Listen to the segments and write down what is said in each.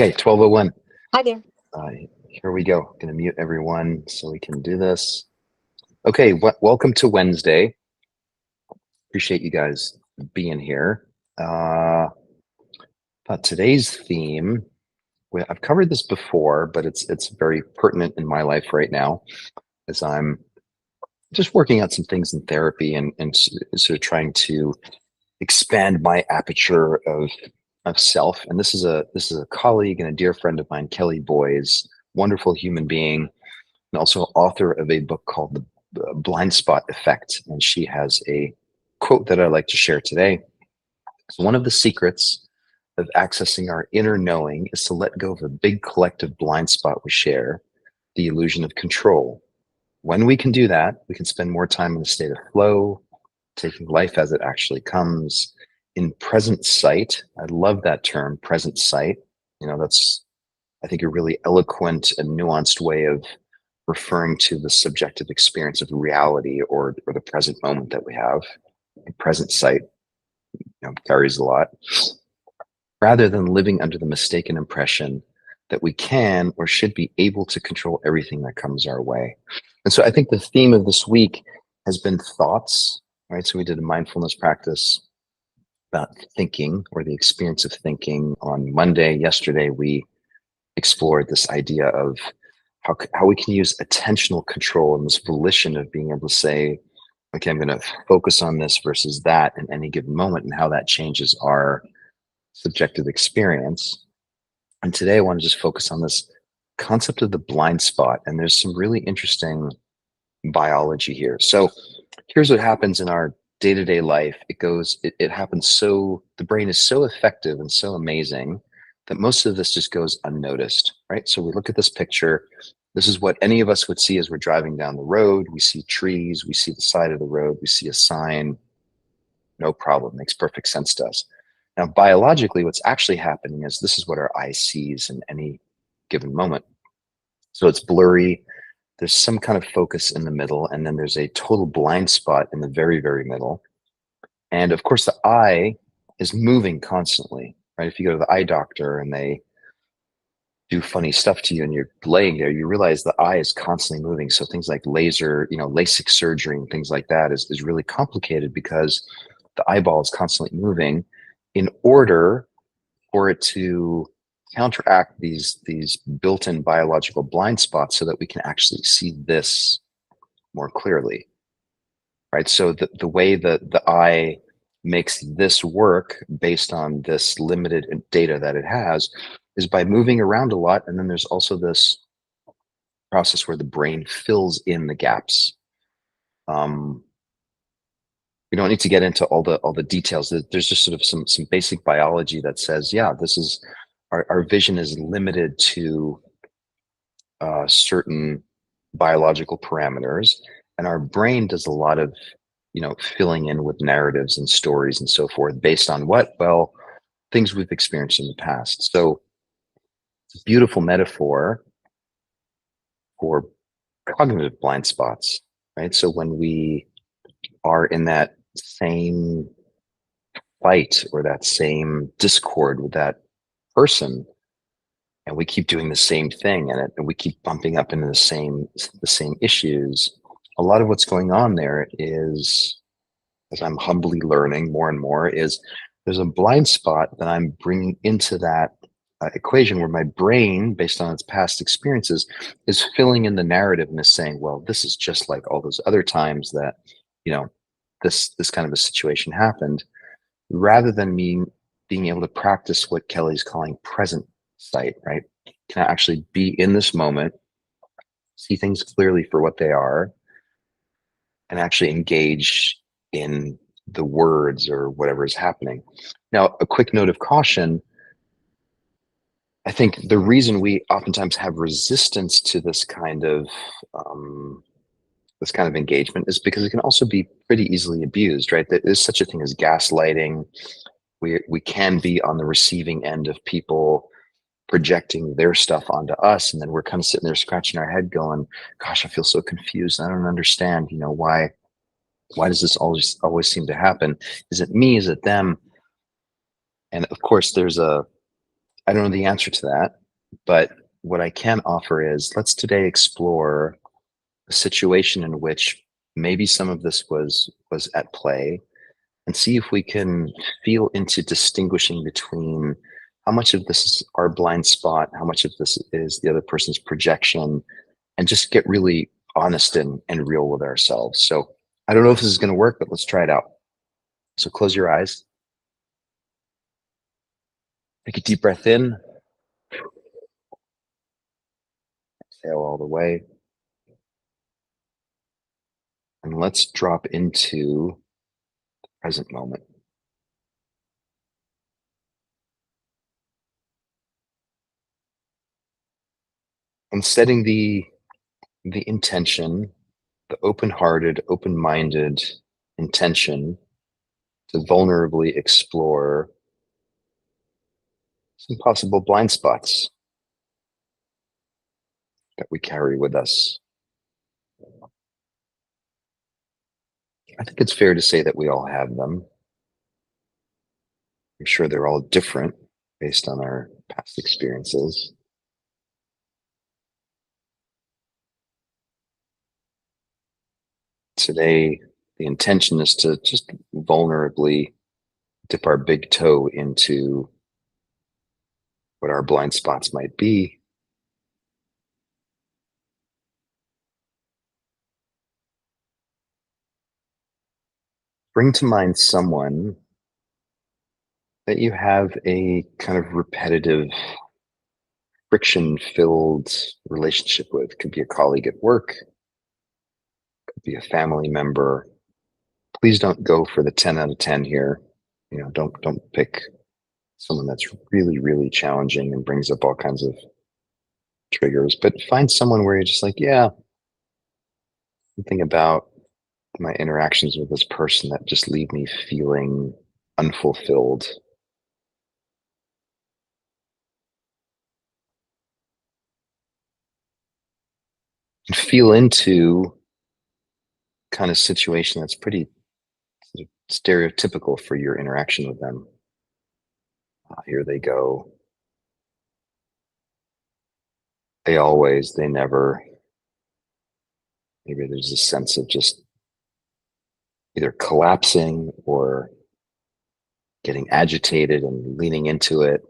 Okay, 12:01. Hi there. Uh, Here we go. Going to mute everyone so we can do this. Okay, welcome to Wednesday. Appreciate you guys being here. But today's theme, I've covered this before, but it's very pertinent in my life right now as I'm just working out some things in therapy and sort of trying to expand my aperture of self. And this is a colleague and a dear friend of mine, Kelly Boys, wonderful human being, and also author of a book called The Blind Spot Effect. And she has a quote that I'd like to share today. So one of the secrets of accessing our inner knowing is to let go of a big collective blind spot we share, the illusion of control. When we can do that, we can spend more time in a state of flow, taking life as it actually comes, in present sight. I love that term, present sight. That's, I think, a really eloquent and nuanced way of referring to the subjective experience of reality or the present moment that we have. Present sight, carries a lot, rather than living under the mistaken impression that we can or should be able to control everything that comes our way. And so I think the theme of this week has been thoughts, right? So we did a mindfulness practice about thinking, or the experience of thinking, on Monday. Yesterday, we explored this idea of how we can use attentional control and this volition of being able to say, okay, I'm going to focus on this versus that in any given moment, and how that changes our subjective experience. And today I want to just focus on this concept of the blind spot. And there's some really interesting biology here. So here's what happens in our day-to-day life. It happens so, the brain is so effective and so amazing that most of this just goes unnoticed, right? So we look at this picture. This is what any of us would see as we're driving down the road. We see trees, we see the side of the road, we see a sign. No problem, makes perfect sense to us. Now, biologically, what's actually happening is this is what our eye sees in any given moment. So it's blurry. There's some kind of focus in the middle, and then there's a total blind spot in the very, very middle. And of course, the eye is moving constantly, right? If you go to the eye doctor and they do funny stuff to you and you're laying there, you realize the eye is constantly moving. So things like laser, LASIK surgery and things like that is really complicated because the eyeball is constantly moving in order for it to counteract these built-in biological blind spots so that we can actually see this more clearly, right? So the way that the eye makes this work based on this limited data that it has is by moving around a lot. And then there's also this process where the brain fills in the gaps. We don't need to get into all the details. There's just sort of some basic biology that says, yeah, this is our vision is limited to certain biological parameters, and our brain does a lot of filling in with narratives and stories and so forth based on what? Well, things we've experienced in the past. So it's a beautiful metaphor for cognitive blind spots, right? So when we are in that same fight or that same discord with that person, and we keep doing the same thing, and we keep bumping up into the same issues, a lot of what's going on there is, as I'm humbly learning more and more, is there's a blind spot that I'm bringing into that equation where my brain, based on its past experiences, is filling in the narrative and is saying, well, this is just like all those other times that this kind of a situation happened, rather than me being able to practice what Kelly's calling present sight, right? Can I actually be in this moment, see things clearly for what they are, and actually engage in the words or whatever is happening. Now, a quick note of caution. I think the reason we oftentimes have resistance to this kind of engagement is because it can also be pretty easily abused, right? There is such a thing as gaslighting. We can be on the receiving end of people projecting their stuff onto us, and then we're kind of sitting there scratching our head going, gosh, I feel so confused. I don't understand, why does this always seem to happen? Is it me? Is it them? And of course, there's a I don't know the answer to that, but what I can offer is let's today explore a situation in which maybe some of this was at play and see if we can feel into distinguishing between how much of this is our blind spot, how much of this is the other person's projection, and just get really honest and real with ourselves. So I don't know if this is going to work, but let's try it out. So close your eyes, take a deep breath in, exhale all the way, and let's drop into the present moment. And setting the intention, the open-hearted, open-minded intention to vulnerably explore some possible blind spots that we carry with us. I think it's fair to say that we all have them. I'm sure they're all different based on our past experiences. Today, the intention is to just vulnerably dip our big toe into what our blind spots might be. Bring to mind someone that you have a kind of repetitive, friction filled relationship with. Could be a colleague at work, could be a family member. Please don't go for the 10 out of 10 here. Don't pick someone that's really, really challenging and brings up all kinds of triggers, but find someone where you're just like, yeah, something about my interactions with this person that just leave me feeling unfulfilled. And feel into kind of situation that's pretty sort of stereotypical for your interaction with them. Here they go. They always, they never. Maybe there's a sense of just either collapsing or getting agitated and leaning into it.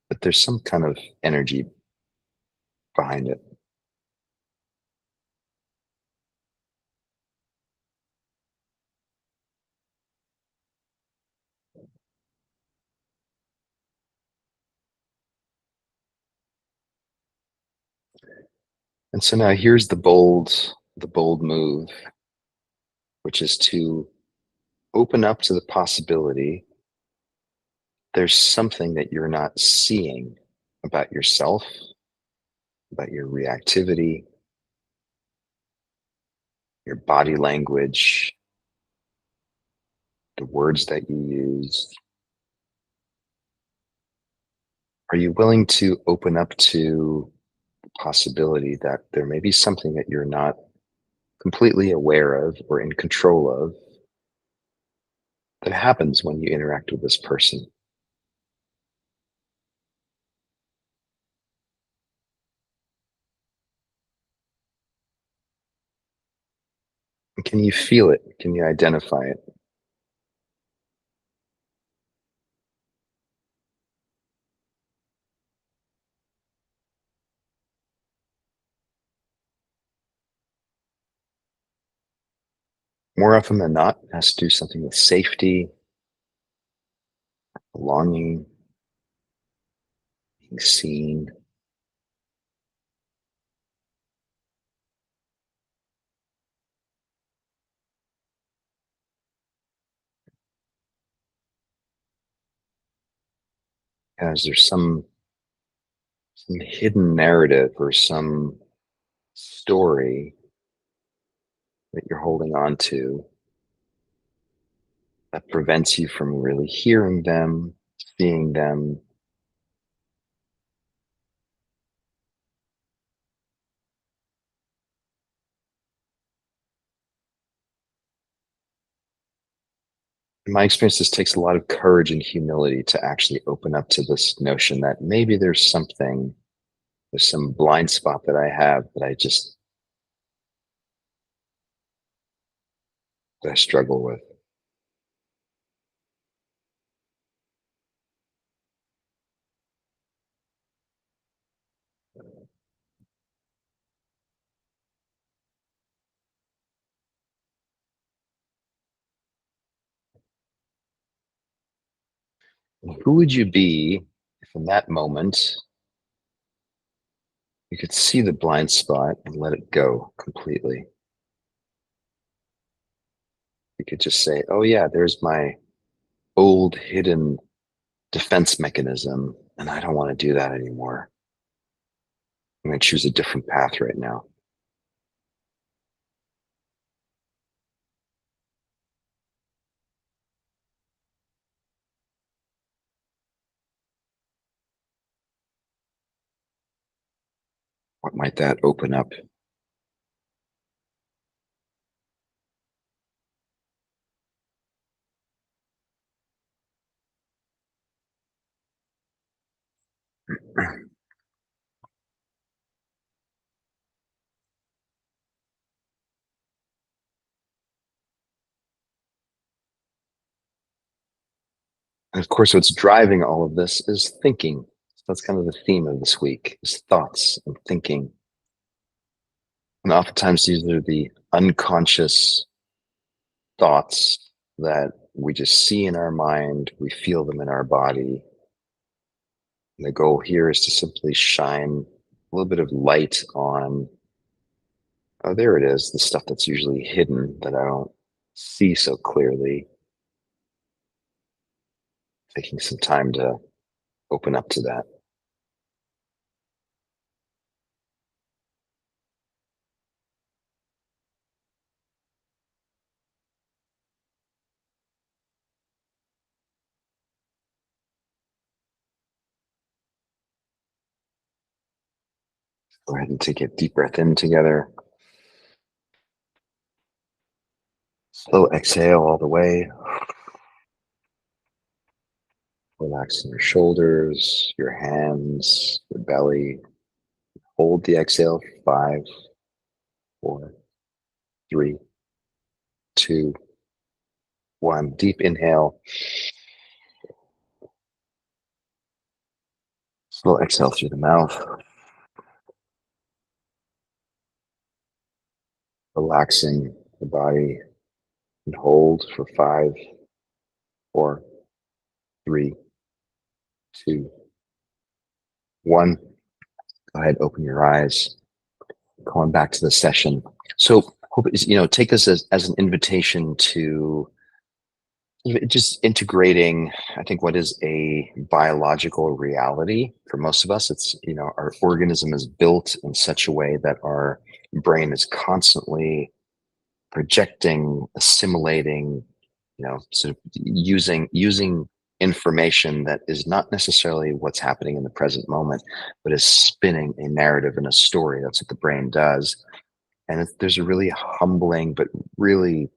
But there's some kind of energy behind it. And so now here's the bold move, which is to open up to the possibility there's something that you're not seeing about yourself, about your reactivity, your body language, the words that you use. Are you willing to open up to the possibility that there may be something that you're not completely aware of or in control of that happens when you interact with this person? And can you feel it? Can you identify it? More often than not, it has to do something with safety, belonging, being seen. As there's some hidden narrative or some story that you're holding on to that prevents you from really hearing them, seeing them, In my experience, this takes a lot of courage and humility to actually open up to this notion that maybe there's some blind spot that I have that I struggle with. Who would you be if in that moment you could see the blind spot and let it go completely? You could just say, oh, yeah, there's my old hidden defense mechanism, and I don't want to do that anymore. I'm going to choose a different path right now. What might that open up? And of course, what's driving all of this is thinking. So that's kind of the theme of this week is thoughts and thinking. And oftentimes these are the unconscious thoughts that we just see in our mind, we feel them in our body. And the goal here is to simply shine a little bit of light on, oh, there it is, the stuff that's usually hidden that I don't see so clearly, taking some time to open up to that. Go ahead and take a deep breath in together. Slow exhale all the way. Relaxing your shoulders, your hands, your belly. Hold the exhale. 5, 4, 3, 2, 1. Deep inhale. Slow exhale through the mouth. Relaxing the body and hold for 5, 4, 3, 2, 1. Go ahead, open your eyes. Going back to the session. So, take this as an invitation to just integrating, I think, what is a biological reality for most of us. It's, our organism is built in such a way that our brain is constantly projecting, assimilating, sort of using information that is not necessarily what's happening in the present moment, but is spinning a narrative and a story. That's what the brain does. And there's a really humbling, but really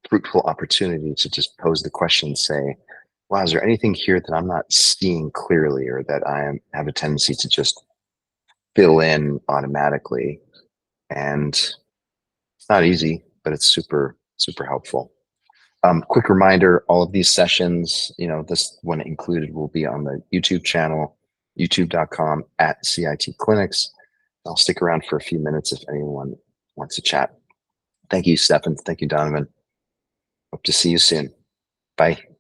fruitful opportunity to just pose the question, say, wow, is there anything here that I'm not seeing clearly or that have a tendency to just fill in automatically? And it's not easy, but it's super, super helpful. Quick reminder, all of these sessions, this one included, will be on the YouTube channel, youtube.com/CIT Clinics. I'll stick around for a few minutes if anyone wants to chat. Thank you, Stefan. Thank you, Donovan. Hope to see you soon. Bye.